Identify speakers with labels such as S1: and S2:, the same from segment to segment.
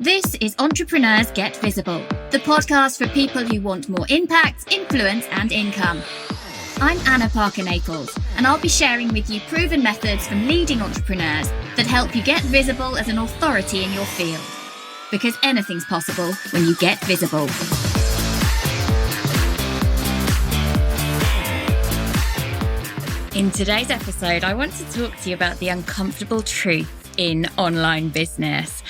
S1: This is Entrepreneurs Get Visible, the podcast for people who want more impact, influence, and income. I'm Anna Parker-Naples, and I'll be sharing with you proven methods from leading entrepreneurs that help you get visible as an authority in your field. Because anything's possible when you get visible. In today's episode, I want to talk to you about the uncomfortable truth in online business.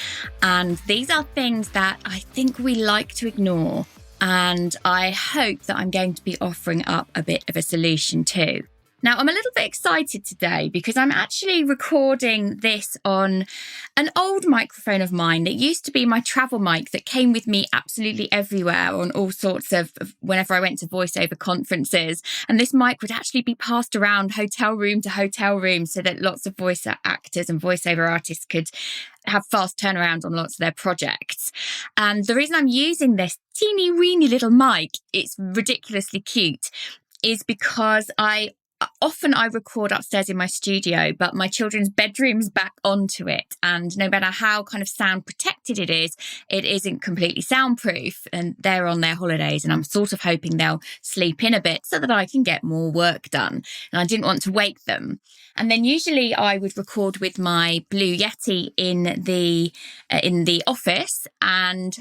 S1: And these are things that I think we like to ignore. And I hope that I'm going to be offering up a bit of a solution too. Now, I'm a little bit excited today because I'm actually recording this on an old microphone of mine that used to be my travel mic that came with me absolutely everywhere on all sorts of, whenever I went to voiceover conferences. And this mic would actually be passed around hotel room to hotel room so that lots of voice actors and voiceover artists could have fast turnaround on lots of their projects. And the reason I'm using this teeny weeny little mic, it's ridiculously cute, is because I record upstairs in my studio, but my children's bedroom's back onto it. And no matter how kind of sound protected it isn't completely soundproof. And they're on their holidays and I'm sort of hoping they'll sleep in a bit so that I can get more work done. And I didn't want to wake them. And then usually I would record with my Blue Yeti in the office, and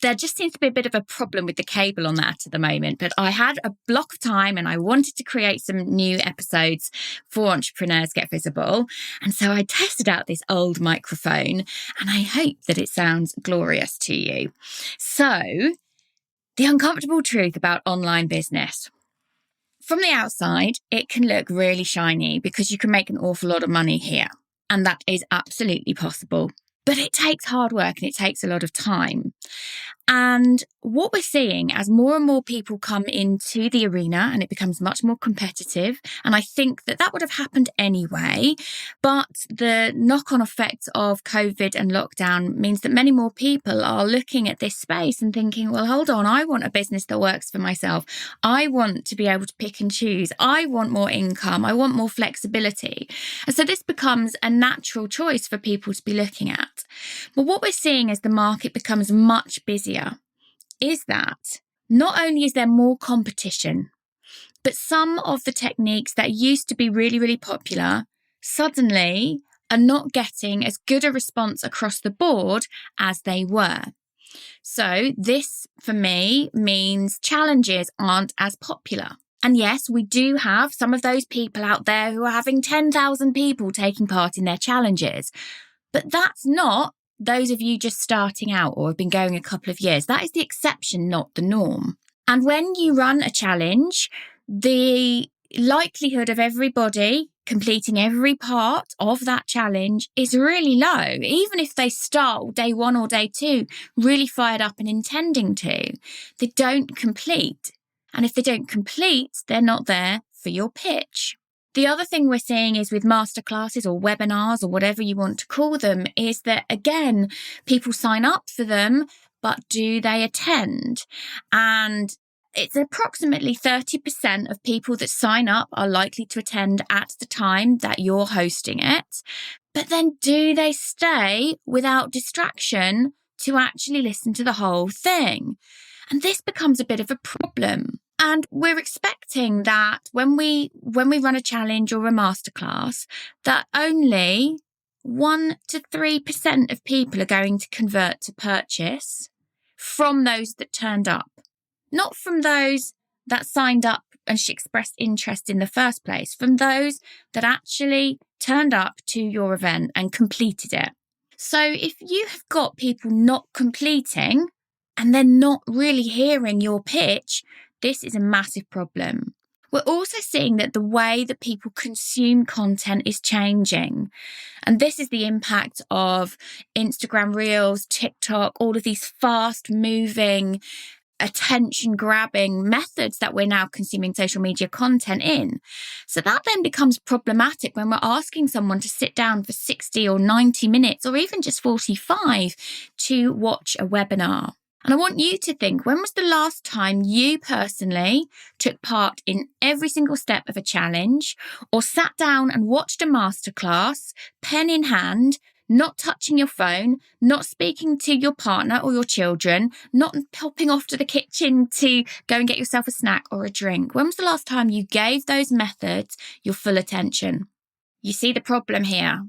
S1: there just seems to be a bit of a problem with the cable on that at the moment. But I had a block of time and I wanted to create some new episodes for Entrepreneurs Get Visible. And so I tested out this old microphone and I hope that it sounds glorious to you. So, the uncomfortable truth about online business. From the outside, it can look really shiny because you can make an awful lot of money here. And that is absolutely possible. But it takes hard work and it takes a lot of time. And what we're seeing as more and more people come into the arena and it becomes much more competitive, and I think that would have happened anyway, but the knock-on effects of COVID and lockdown means that many more people are looking at this space and thinking, well, hold on, I want a business that works for myself. I want to be able to pick and choose. I want more income. I want more flexibility. And so this becomes a natural choice for people to be looking at. But what we're seeing as the market becomes much busier is that not only is there more competition, but some of the techniques that used to be really, really popular suddenly are not getting as good a response across the board as they were. So this, for me, means challenges aren't as popular. And yes, we do have some of those people out there who are having 10,000 people taking part in their challenges. But that's not those of you just starting out or have been going a couple of years. That is the exception, not the norm. And when you run a challenge, the likelihood of everybody completing every part of that challenge is really low, even if they start day one or day two really fired up and intending to. They don't complete. And if they don't complete, they're not there for your pitch. The other thing we're seeing is with masterclasses or webinars or whatever you want to call them is that, again, people sign up for them, but do they attend? And it's approximately 30% of people that sign up are likely to attend at the time that you're hosting it. But then do they stay without distraction to actually listen to the whole thing? And this becomes a bit of a problem. And we're expecting that when we run a challenge or a masterclass, that only 1 to 3% of people are going to convert to purchase from those that turned up. Not from those that signed up and expressed interest in the first place, from those that actually turned up to your event and completed it. So if you have got people not completing and they're not really hearing your pitch, this is a massive problem. We're also seeing that the way that people consume content is changing. And this is the impact of Instagram Reels, TikTok, all of these fast-moving, attention-grabbing methods that we're now consuming social media content in. So that then becomes problematic when we're asking someone to sit down for 60 or 90 minutes or even just 45 to watch a webinar. And I want you to think, when was the last time you personally took part in every single step of a challenge or sat down and watched a masterclass, pen in hand, not touching your phone, not speaking to your partner or your children, not popping off to the kitchen to go and get yourself a snack or a drink. When was the last time you gave those methods your full attention? You see the problem here.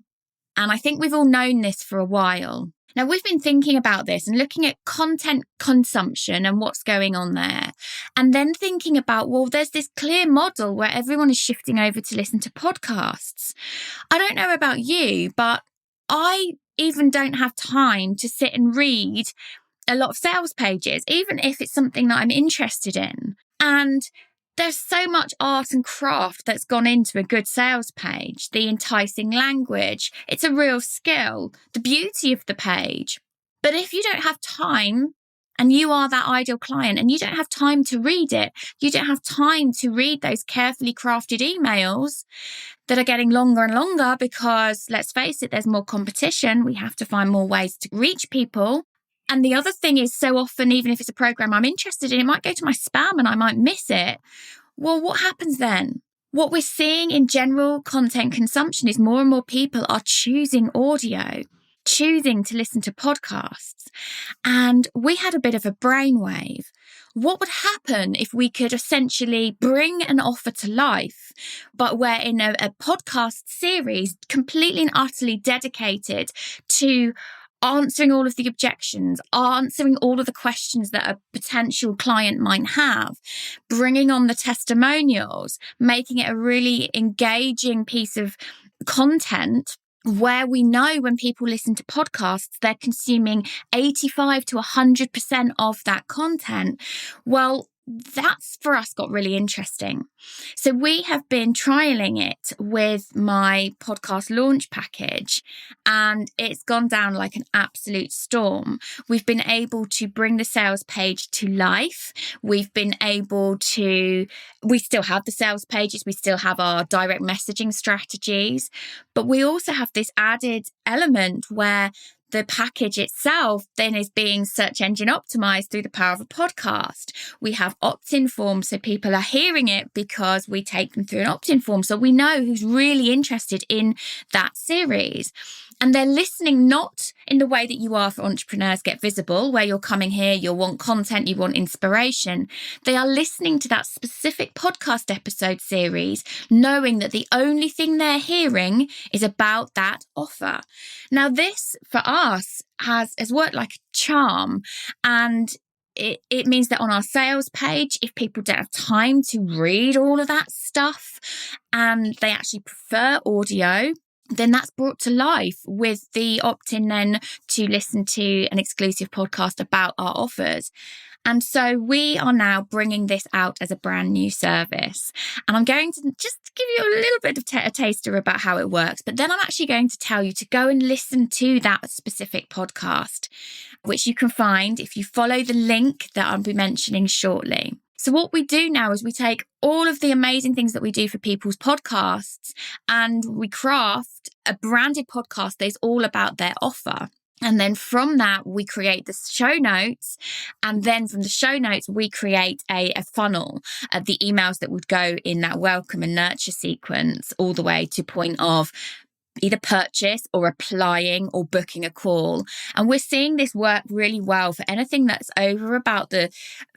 S1: And I think we've all known this for a while. Now, we've been thinking about this and looking at content consumption and what's going on there. And then thinking about, well, there's this clear model where everyone is shifting over to listen to podcasts. I don't know about you, but I even don't have time to sit and read a lot of sales pages, even if it's something that I'm interested in. And there's so much art and craft that's gone into a good sales page, the enticing language. It's a real skill, the beauty of the page. But if you don't have time, and you are that ideal client, and you don't have time to read it, you don't have time to read those carefully crafted emails that are getting longer and longer because, let's face it, there's more competition. We have to find more ways to reach people. And the other thing is, so often, even if it's a program I'm interested in, it might go to my spam and I might miss it. Well, what happens then? What we're seeing in general content consumption is more and more people are choosing audio, choosing to listen to podcasts. And we had a bit of a brainwave. What would happen if we could essentially bring an offer to life, but we're in a podcast series completely and utterly dedicated to answering all of the objections, answering all of the questions that a potential client might have, bringing on the testimonials, making it a really engaging piece of content where we know when people listen to podcasts, they're consuming 85 to 100% of that content. Well, that's for us got really interesting. So we have been trialing it with my podcast launch package, and it's gone down like an absolute storm. We've been able to bring the sales page to life. We still have the sales pages. We still have our direct messaging strategies, but we also have this added element where the package itself then is being search engine optimized through the power of a podcast. We have opt-in forms, so people are hearing it because we take them through an opt-in form. So we know who's really interested in that series. And they're listening not in the way that you are for Entrepreneurs Get Visible, where you're coming here, you want content, you want inspiration. They are listening to that specific podcast episode series, knowing that the only thing they're hearing is about that offer. Now, this for us has worked like a charm. And it means that on our sales page, if people don't have time to read all of that stuff and they actually prefer audio, then that's brought to life with the opt-in then to listen to an exclusive podcast about our offers. And so we are now bringing this out as a brand new service. And I'm going to just give you a little bit of a taster about how it works. But then I'm actually going to tell you to go and listen to that specific podcast, which you can find if you follow the link that I'll be mentioning shortly. So what we do now is we take all of the amazing things that we do for people's podcasts and we craft a branded podcast that is all about their offer. And then from that, we create the show notes. And then from the show notes, we create a funnel of the emails that would go in that welcome and nurture sequence all the way to point of either purchase or applying or booking a call. And we're seeing this work really well for anything that's over about the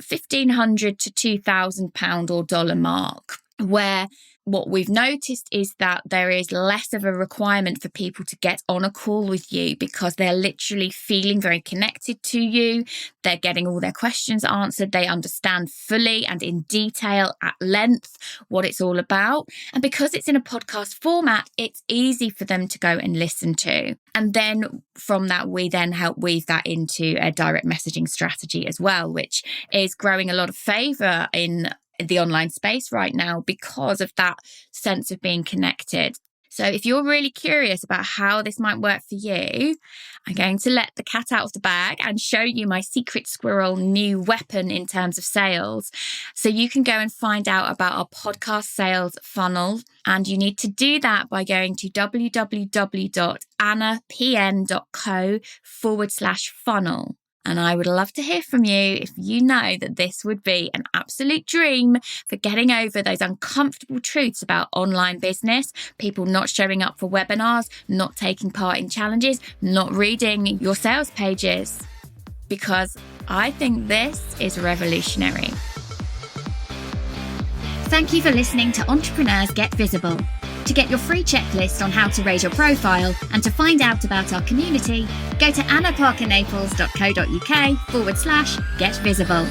S1: $1,500 to £2,000 or dollar mark, where what we've noticed is that there is less of a requirement for people to get on a call with you because they're literally feeling very connected to you. They're getting all their questions answered. They understand fully and in detail at length what it's all about. And because it's in a podcast format, it's easy for them to go and listen to. And then from that, we then help weave that into a direct messaging strategy as well, which is growing a lot of favor in the online space right now because of that sense of being connected. So if you're really curious about how this might work for you, I'm going to let the cat out of the bag and show you my secret squirrel new weapon in terms of sales. So you can go and find out about our podcast sales funnel. And you need to do that by going to www.annapn.co/funnel. And I would love to hear from you if you know that this would be an absolute dream for getting over those uncomfortable truths about online business, people not showing up for webinars, not taking part in challenges, not reading your sales pages. Because I think this is revolutionary.
S2: Thank you for listening to Entrepreneurs Get Visible. To get your free checklist on how to raise your profile and to find out about our community, go to annaparkernaples.co.uk/get visible.